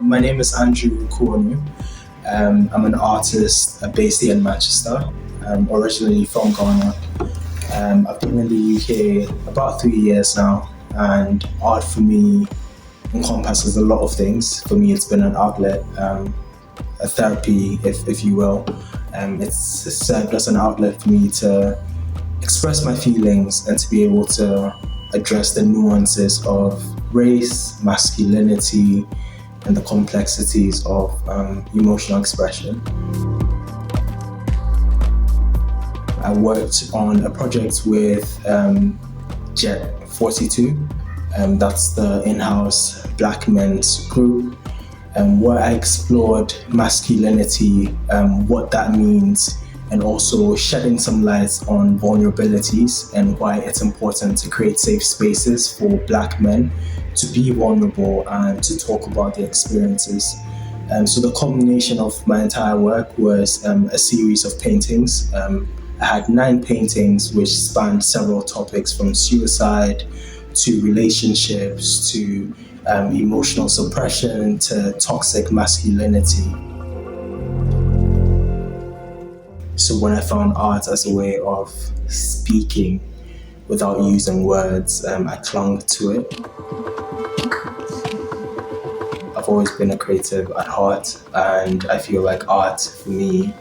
my name is Andrew Kuonu. I'm an artist based here in Manchester, originally from Ghana. I've been in the UK about 3 years now, and art for me encompasses a lot of things. For me, it's been an outlet, a therapy, if you will. It's served as an outlet for me to express my feelings and to be able to address the nuances of race, masculinity, and the complexities of emotional expression. I worked on a project with Jet 42, that's the in-house Black men's group, where I explored masculinity, what that means, and also shedding some light on vulnerabilities and why it's important to create safe spaces for Black men to be vulnerable and to talk about their experiences. So the culmination of my entire work was a series of paintings. I had 9 paintings which spanned several topics, from suicide to relationships to emotional suppression to toxic masculinity. So when I found art as a way of speaking without using words, I clung to it. I've always been a creative at heart, and I feel like art for me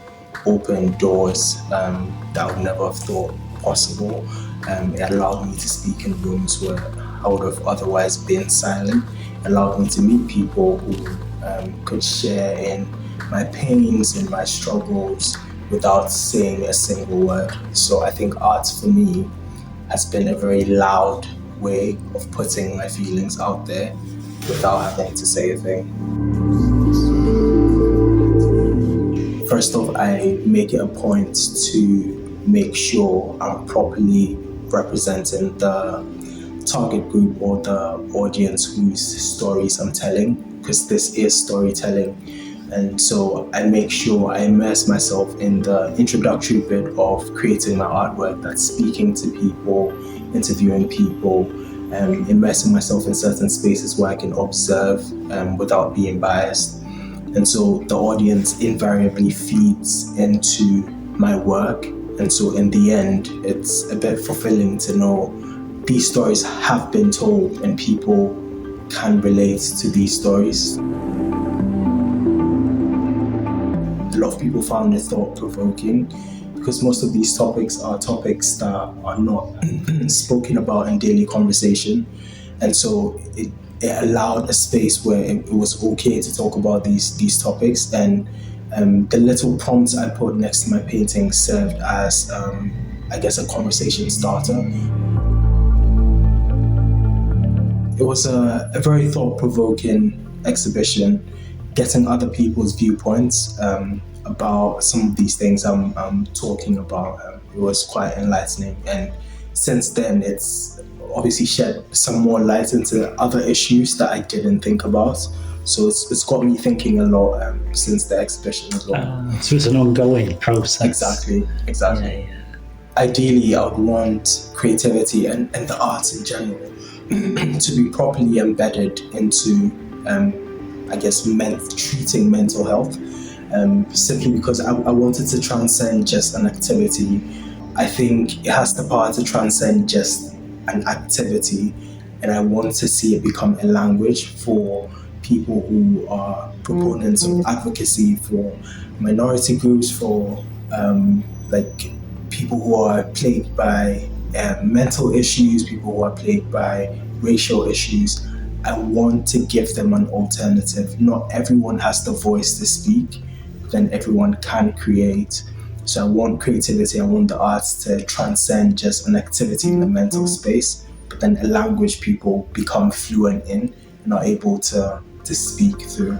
opened doors that I would never have thought possible. It allowed me to speak in rooms where I would have otherwise been silent. It allowed me to meet people who could share in my pains and my struggles without saying a single word. So I think art for me has been a very loud way of putting my feelings out there without having to say a thing. First off, I make it a point to make sure I'm properly representing the target group or the audience whose stories I'm telling, because this is storytelling. And so I make sure I immerse myself in the introductory bit of creating my artwork, that's speaking to people, interviewing people, immersing myself in certain spaces where I can observe without being biased. And so the audience invariably feeds into my work. And so in the end, it's a bit fulfilling to know these stories have been told and people can relate to these stories. A lot of people found it thought-provoking because most of these topics are topics that are not spoken about in daily conversation. And so it allowed a space where it was okay to talk about these topics. And the little prompts I put next to my painting served as, I guess, a conversation starter. It was a very thought-provoking exhibition, getting other people's viewpoints about some of these things I'm talking about. It was quite enlightening, and since then it's obviously shed some more light into other issues that I didn't think about. So it's got me thinking a lot since the exhibition as well. So it's an ongoing process. Exactly. Yeah. Ideally, I would want creativity and the arts in general to be properly embedded into treating mental health, simply because I wanted to transcend just an activity. I think it has the power to transcend just an activity, and I want to see it become a language for people who are proponents of advocacy for minority groups, for people who are plagued by mental issues, people who are plagued by racial issues. I want to give them an alternative. Not everyone has the voice to speak, then everyone can create. So I want creativity, I want the arts to transcend just an activity in the mental space, but then a language people become fluent in and are able to speak through.